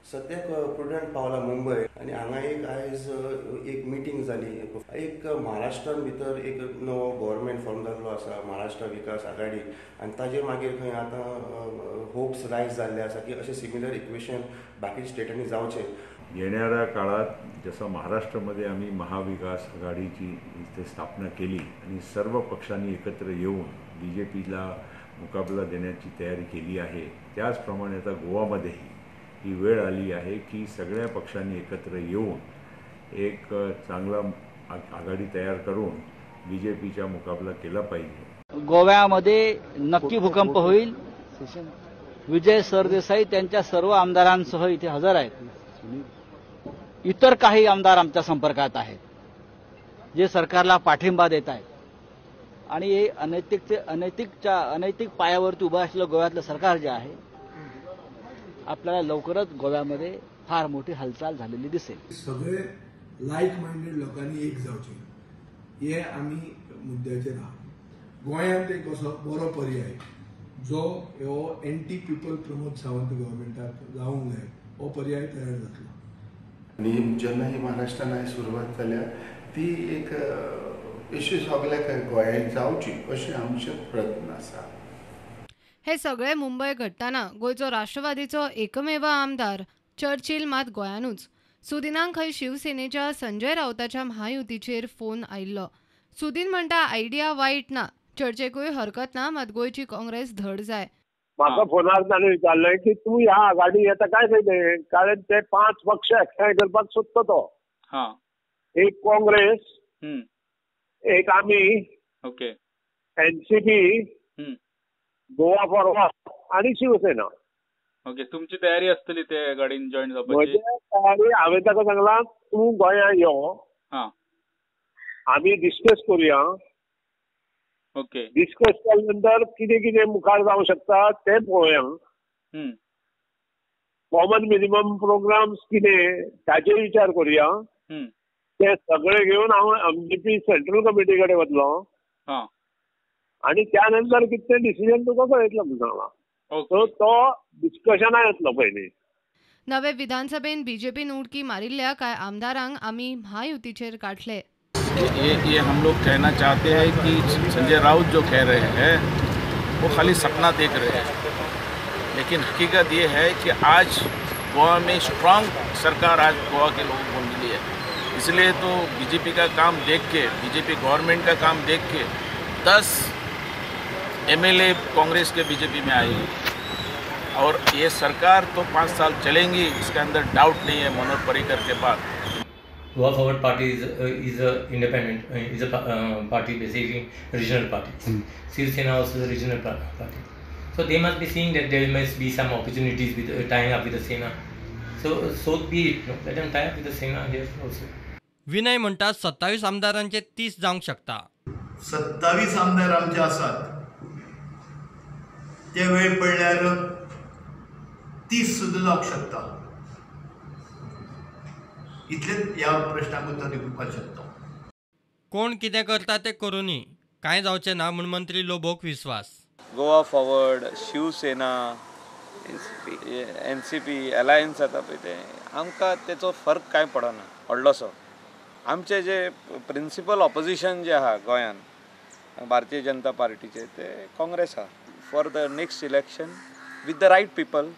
सद्याक प्रुडंट पावला मुंबय आनी हांगा एक आयज एक मिटींग जाली. एक महाराष्ट्रान भितर एक नवो गव्हर्मेंट फॉर्म जाल्लो आसा, महाराष्ट्र विकास आघाडी, आनी ताजेर मागीर खंय आतां होप्स रायज जाल्ले आसा की अशें सिमिलर इक्वेशन बाकी स्टेटांनी जावचें. येणाऱ्या काळात जसं महाराष्ट्रामध्ये आम्ही महाविकास आघाडीची इथे स्थापना केली आणि सर्व पक्षांनी एकत्र येऊन BJPला मुकाबला देण्याची तयारी केली आहे, त्याचप्रमाणे आता गोवामध्येही ही वेळ आली आहे की सगळ्या पक्षांनी एकत्र येऊन एक चांगला आघाडी तयार करून BJPचा मुकाबला केला पाहिजे. गोव्यामध्ये नक्की भूकंप होईल. विजय सरदेसाई त्यांच्या सर्व आमदारांसह इथे हजर आहेत. इतर काही आमदार आमच्या संपर्कात आहेत जे सरकारला पाठिंबा देत आहेत आणि हे अनैतिक पायावरती उभं असलेलं गोव्यातलं सरकार जे आहे, आपल्याला लवकरच गोव्यामध्ये फार मोठी हालचाल झालेली दिसेल. सगळे लाईक माइंडेड लोकांनी एक जावचे हे आम्ही मुद्द्याचेर आहा. गोंयांत एक असो बरो पर्याय जो ह्यो एंटी पीपल प्रमोद सावंत गव्हर्मेंटाक जावंक जाय, हो पर्याय तयार जातलो. आनी जेन्ना ही महाराष्ट्रान आयज सुरवात जाल्या ती एक इश्यू सगळ्याक गोंयांत जावची अशें आमचें प्रयत्न आसा. हे सगळे मुंबय घडटाना गोंयचो राष्ट्रवादीचो एकमेव आमदार चर्चिल मात गोंयानूच. सुदिनांक खंय शिवसेनेच्या संजय रावताच्या महायुतीचेर फोन आयिल्लो. सुदीन म्हणटा आयडिया वायट ना, चर्चेकूय हरकत ना, मात गोंयची काँग्रेस धड जाय. म्हाका फोनार ताणें विचारलें की तूं ह्या आघाडी येता काय खंय, कारण ते 5 पक्ष एकठांय करपाक सोदता तो. एक काँग्रेस, एक आमी, NCP, गोवा फॉरवर्ड आणि शिवसेना. ओके, तुमची तयारी असतली ते गाडीन जॉईन जावपाची? तयारी हांवें ताका सांगलां तूं गोंयांत यो, आमी डिस्कस करुया. ओके, डिस्कस केल्या नंतर कितें कितें मुखार जावंक शकता तें पळोवया. कॉमन मिनिमम प्रोग्राम्स कितें ताचेर विचार करुया. ते सगळे घेवन हांव MGP सेंट्रल कमिटी कडेन वतलो आणि त्यानंतर कितें डिसिजन तुका कळयतलो म्हणून सांगलां. सो तो डिस्कशना येतलो पयलीं. नवे विधानसभेन BJPन उडकी मारिल्ल्या काय आमदारांक आमी महायुतीचेर काढले. ये हम लोग कहना चाहते हैं कि संजय राउत जो कह रहे हैं वो खाली सपना देख रहे हैं, लेकिन हकीकत ये है कि आज गोवा में स्ट्रांग सरकार आज गोवा के लोगों को मिली है. इसलिए तो BJP का काम देख के, BJP गवर्नमेंट का काम देख के 10 MLA कांग्रेस के BJP में आई और ये सरकार तो 5 साल चलेंगी, इसके अंदर डाउट नहीं है. मनोहर पर्रिकर के बाद Goa Forward Party is a independent, is a party, basically regional party. Shiv Sena also is a regional party. So they must be seeing that there must be some opportunities with tying up with the Sena. So be it. No? Let them tie up with the Sena here also. Vinay म्हणतात 27 आमदारांचे 30 जावंक शकता. 27 आमदार आमचे आसात ते वेळ पडल्यार 30 सुद्दां जावंक शकता. इतलेच ह्या प्रश्नाक उत्तर दिवपाक शकता. कोण कितें करता ते करूनी, कांय जावचें ना म्हूण मंत्री लोबोक विश्वास. Goa Forward, Shiv Sena, NCP alliance जाता पळय ते आमकां तेचो फरक कांय पडना व्हडलोसो. आमचे जे प्रिंसिपल ऑपोजिशन जे आहा गोंयांत भारतीय जनता पार्टीचे ते काँग्रेस आहा. For the next election with the right people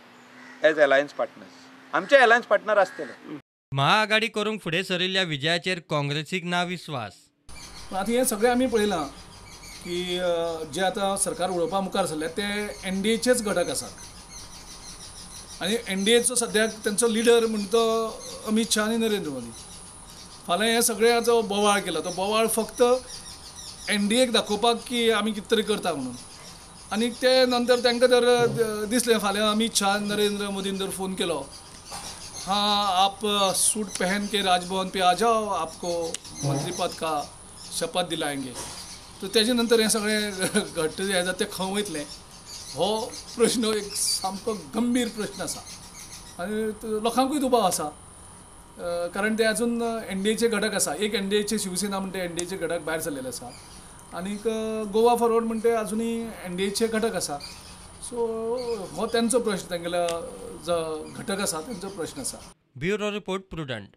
as alliance partners आमचे अलायन्स पार्टनर आसतले. महाआघाडी करूंक फुडें सरिल्ल्या विजयाचेर काँग्रेसीक ना विश्वास. आतां हें सगळें आमी पळयलां की जे आतां सरकार उडोवपा मुखार सरले ते NDAचेच घटक आसात आनी NDAचो सद्याक तेंचो लिडर म्हणटा तो अमित शाह आनी नरेंद्र मोदी. फाल्यां हे सगळे जो बोवाळ केला तो बोवाळ फक्त NDAक दाखोवपाक की आमी कितें तरी करता म्हणून. आनी ते नंतर तांकां जर दिसलें फाल्यां अमित शाह नरेंद्र मोदीन जर फोन केलो, हाँ आप सूट पहन के राजभवन पे आ जाओ, आपको मंत्री पद का शपथ दिलाएंगे, तो तेजे नंतर हे सगळें घट्ट जे आसा तें खंय वयतलें हो प्रश्न एक सामको गंभीर प्रश्न आसा आनी लोकांकूय दुबाव आसा. कारण ते अजून NDAचे घटक आसा. एक NDAचे शिवसेना म्हणटा NDAचे घटक भायर सरलेले आसा आनीक गोवा फॉरवर्ड म्हणटा अजुनूय NDAचे घटक आसा. सो हो तेंचो प्रश्न, तांगेल्या जो घटक आसा तांचो प्रश्न आसा. Bureau report prudent.